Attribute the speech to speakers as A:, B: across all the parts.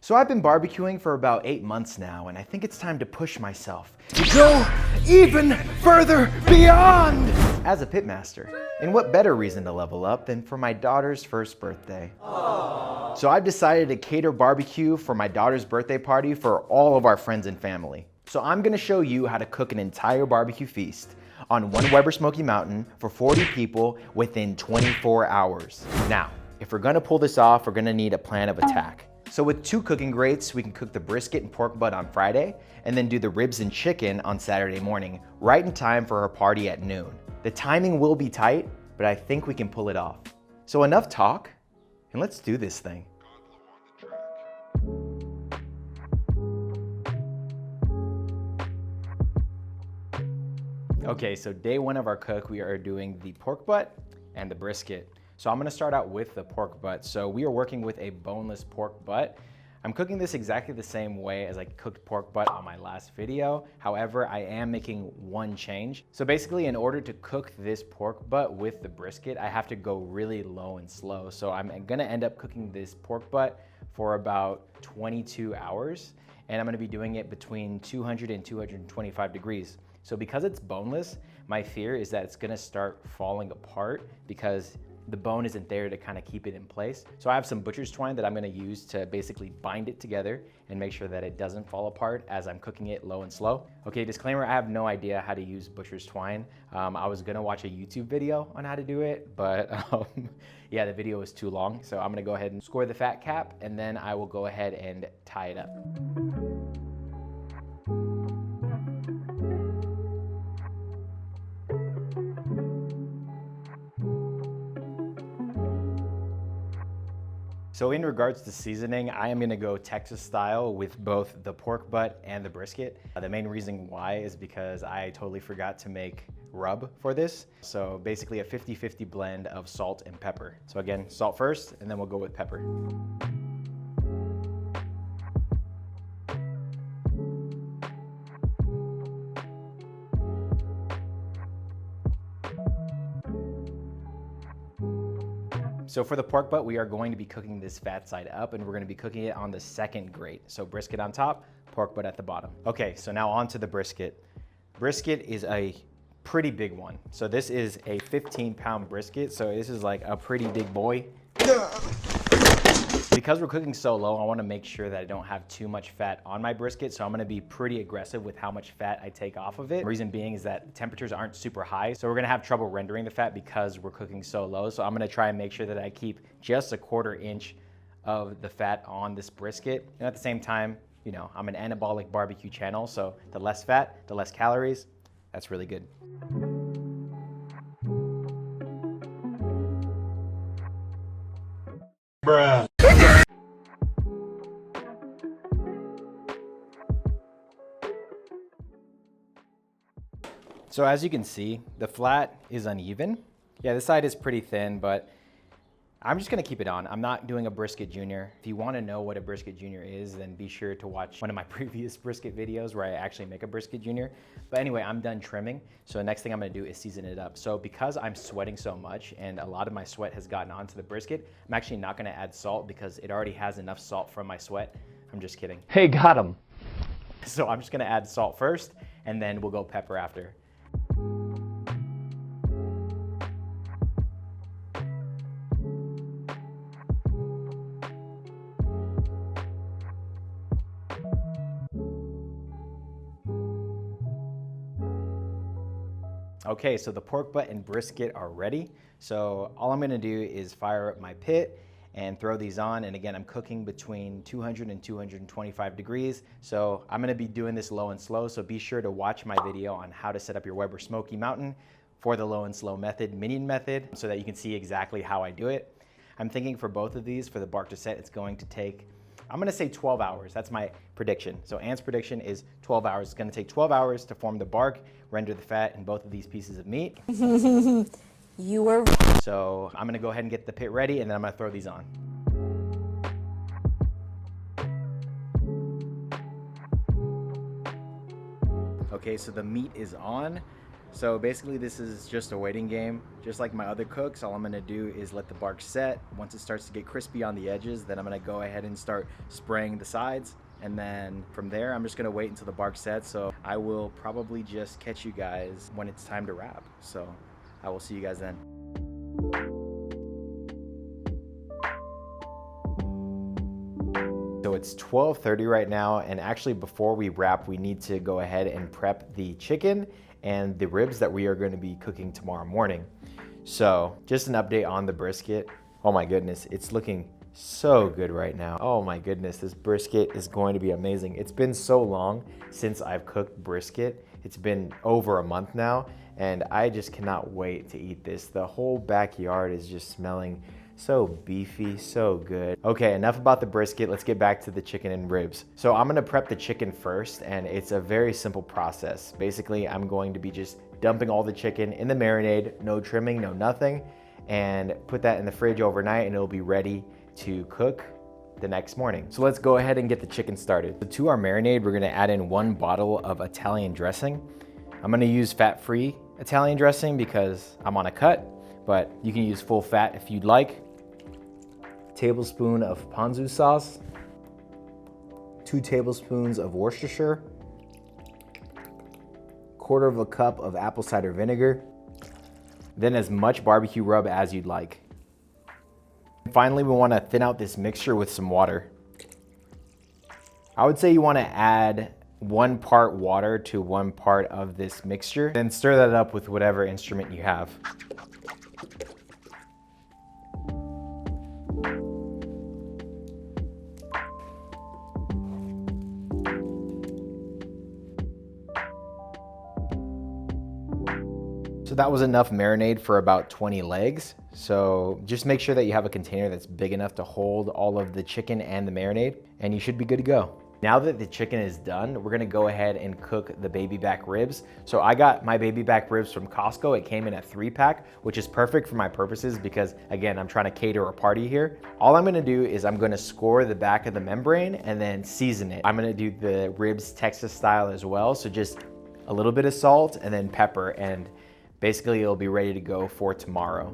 A: So I've been barbecuing for about 8 months now, and I think it's time to push myself to go even further beyond as a pitmaster. And what better reason to level up than for my daughter's first birthday? Aww. So I've decided to cater barbecue for my daughter's birthday party for all of our friends and family. So I'm gonna show you how to cook an entire barbecue feast on one Weber Smokey Mountain for 40 people within 24 hours. Now, if we're gonna pull this off, we're gonna need a plan of attack. So with 2 cooking grates, we can cook the brisket and pork butt on Friday, and then do the ribs and chicken on Saturday morning, right in time for her party at noon. The timing will be tight, but I think we can pull it off. So enough talk, and let's do this thing. Okay, so day 1 of our cook, we are doing the pork butt and the brisket. So I'm gonna start out with the pork butt. So we are working with a boneless pork butt. I'm cooking this exactly the same way as I cooked pork butt on my last video. However, I am making one change. So basically, in order to cook this pork butt with the brisket, I have to go really low and slow. So I'm gonna end up cooking this pork butt for about 22 hours. And I'm gonna be doing it between 200 and 225 degrees. So because it's boneless, my fear is that it's gonna start falling apart because the bone isn't there to kind of keep it in place. So I have some butcher's twine that I'm gonna use to basically bind it together and make sure that it doesn't fall apart as I'm cooking it low and slow. Okay, disclaimer, I have no idea how to use butcher's twine. I was gonna watch a YouTube video on how to do it, but yeah, the video was too long. So I'm gonna go ahead and score the fat cap, and then I will go ahead and tie it up. So in regards to seasoning, I am gonna go Texas style with both the pork butt and the brisket. The main reason why is because I totally forgot to make rub for this. So basically a 50-50 blend of salt and pepper. So again, salt first, and then we'll go with pepper. So for the pork butt, we are going to be cooking this fat side up, and we're gonna be cooking it on the 2nd grate. So brisket on top, pork butt at the bottom. Okay, so now on to the brisket. Brisket is a pretty big one. So this is a 15-pound brisket. So this is like a pretty big boy. Because we're cooking so low, I wanna make sure that I don't have too much fat on my brisket, so I'm gonna be pretty aggressive with how much fat I take off of it. The reason being is that temperatures aren't super high, so we're gonna have trouble rendering the fat because we're cooking so low. So I'm gonna try and make sure that I keep just a 1/4 inch of the fat on this brisket. And at the same time, you know, I'm an anabolic barbecue channel, so the less fat, the less calories, that's really good. Bruh. So as you can see, the flat is uneven. Yeah, this side is pretty thin, but I'm just gonna keep it on. I'm not doing a brisket junior. If you wanna know what a brisket junior is, then be sure to watch one of my previous brisket videos where I actually make a brisket junior. But anyway, I'm done trimming. So the next thing I'm gonna do is season it up. So because I'm sweating so much and a lot of my sweat has gotten onto the brisket, I'm actually not gonna add salt because it already has enough salt from my sweat. I'm just kidding.
B: Hey, got him.
A: So I'm just gonna add salt first, and then we'll go pepper after. Okay, so the pork butt and brisket are ready. So all I'm gonna do is fire up my pit and throw these on. And again, I'm cooking between 200 and 225 degrees. So I'm gonna be doing this low and slow. So be sure to watch my video on how to set up your Weber Smokey Mountain for the low and slow method, minion method, so that you can see exactly how I do it. I'm thinking for both of these, for the bark to set, it's going to take, I'm gonna say 12 hours. That's my prediction. So Ant's prediction is 12 hours. It's gonna take 12 hours to form the bark, render the fat in both of these pieces of meat.
C: You were.
A: So I'm gonna go ahead and get the pit ready, and then I'm gonna throw these on. Okay, so the meat is on. So basically this is just a waiting game. Just like my other cooks, all I'm gonna do is let the bark set. Once it starts to get crispy on the edges, then I'm gonna go ahead and start spraying the sides. And then from there, I'm just gonna wait until the bark sets. So I will probably just catch you guys when it's time to wrap. So I will see you guys then. So it's 12:30 right now, and actually before we wrap, we need to go ahead and prep the chicken and the ribs that we are going to be cooking tomorrow morning. So just an update on the brisket. Oh my goodness, it's looking so good right now. Oh my goodness, this brisket is going to be amazing. It's been so long since I've cooked brisket. It's been over a month now, and I just cannot wait to eat this. The whole backyard is just smelling so beefy, so good. Okay, enough about the brisket. Let's get back to the chicken and ribs. So I'm gonna prep the chicken first, and it's a very simple process. Basically, I'm going to be just dumping all the chicken in the marinade, no trimming, no nothing, and put that in the fridge overnight, and it'll be ready to cook the next morning. So let's go ahead and get the chicken started. So to our marinade, we're gonna add in 1 bottle of Italian dressing. I'm gonna use fat-free Italian dressing because I'm on a cut, but you can use full fat if you'd like. Tablespoon of ponzu sauce, 2 tablespoons of Worcestershire, 1/4 cup of apple cider vinegar, then as much barbecue rub as you'd like. Finally, we want to thin out this mixture with some water. I would say you want to add 1 part water to 1 part of this mixture, then stir that up with whatever instrument you have. So that was enough marinade for about 20 legs. So just make sure that you have a container that's big enough to hold all of the chicken and the marinade, and you should be good to go. Now that the chicken is done, we're gonna go ahead and cook the baby back ribs. So I got my baby back ribs from Costco. It came in a 3-pack, which is perfect for my purposes because again, I'm trying to cater a party here. All I'm gonna do is I'm gonna score the back of the membrane and then season it. I'm gonna do the ribs Texas style as well. So just a little bit of salt and then pepper, and basically it'll be ready to go for tomorrow.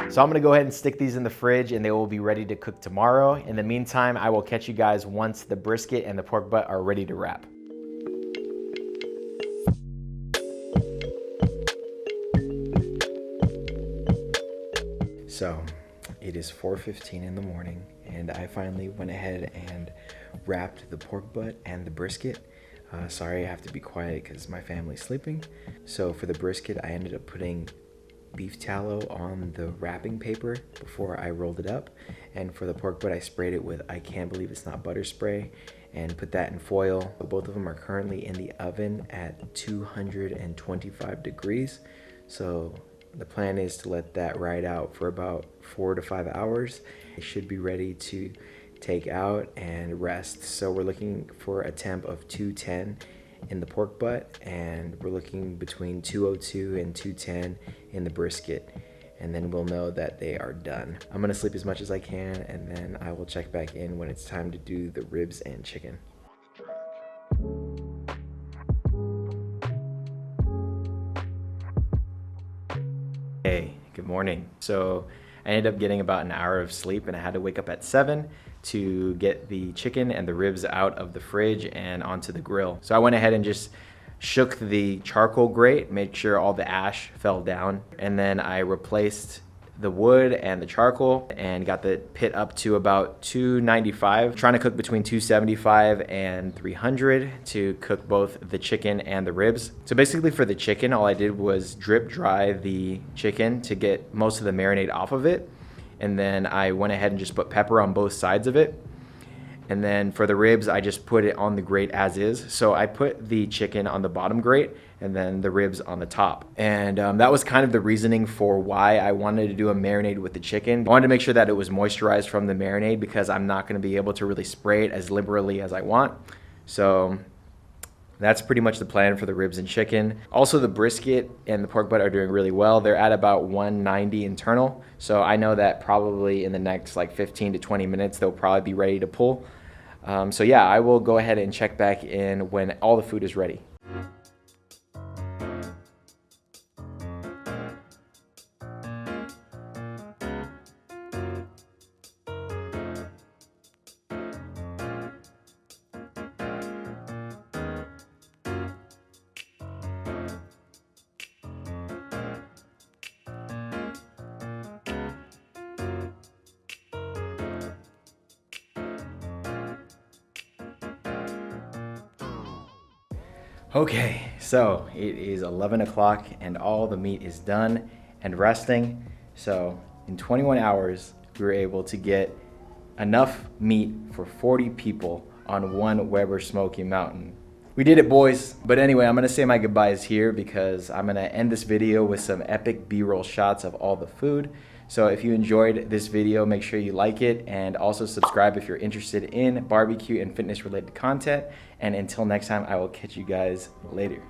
A: So I'm gonna go ahead and stick these in the fridge and they will be ready to cook tomorrow. In the meantime, I will catch you guys once the brisket and the pork butt are ready to wrap. So it is 4:15 in the morning and I finally went ahead and wrapped the pork butt and the brisket. Sorry, I have to be quiet because my family's sleeping. So for the brisket, I ended up putting beef tallow on the wrapping paper before I rolled it up, and for the pork butt I sprayed it with I Can't Believe It's Not Butter spray and put that in foil. Both of them are currently in the oven at 225 degrees, so the plan is to let that ride out for about 4 to 5 hours. It should be ready to take out and rest. So we're looking for a temp of 210 in the pork butt, and we're looking between 202 and 210 in the brisket, and then we'll know that they are done. I'm gonna sleep as much as I can, and then I will check back in when it's time to do the ribs and chicken. Hey, good morning. So I ended up getting about an hour of sleep and I had to wake up at 7 to get the chicken and the ribs out of the fridge and onto the grill. So I went ahead and just shook the charcoal grate, made sure all the ash fell down, and then I replaced the wood and the charcoal and got the pit up to about 295. Trying to cook between 275 and 300 to cook both the chicken and the ribs. So basically for the chicken, all I did was drip dry the chicken to get most of the marinade off of it. And then I went ahead and just put pepper on both sides of it. And then for the ribs, I just put it on the grate as is. So I put the chicken on the bottom grate and then the ribs on the top. And that was kind of the reasoning for why I wanted to do a marinade with the chicken. I wanted to make sure that it was moisturized from the marinade because I'm not gonna be able to really spray it as liberally as I want. So that's pretty much the plan for the ribs and chicken. Also, the brisket and the pork butt are doing really well. They're at about 190 internal. So I know that probably in the next like 15 to 20 minutes, they'll probably be ready to pull. So yeah, I will go ahead and check back in when all the food is ready. Okay, so it is 11 o'clock and all the meat is done and resting. So in 21 hours, we were able to get enough meat for 40 people on one Weber Smokey Mountain. We did it, boys. But anyway, I'm gonna say my goodbyes here because I'm gonna end this video with some epic B-roll shots of all the food. So if you enjoyed this video, make sure you like it and also subscribe if you're interested in barbecue and fitness related content. And until next time, I will catch you guys later.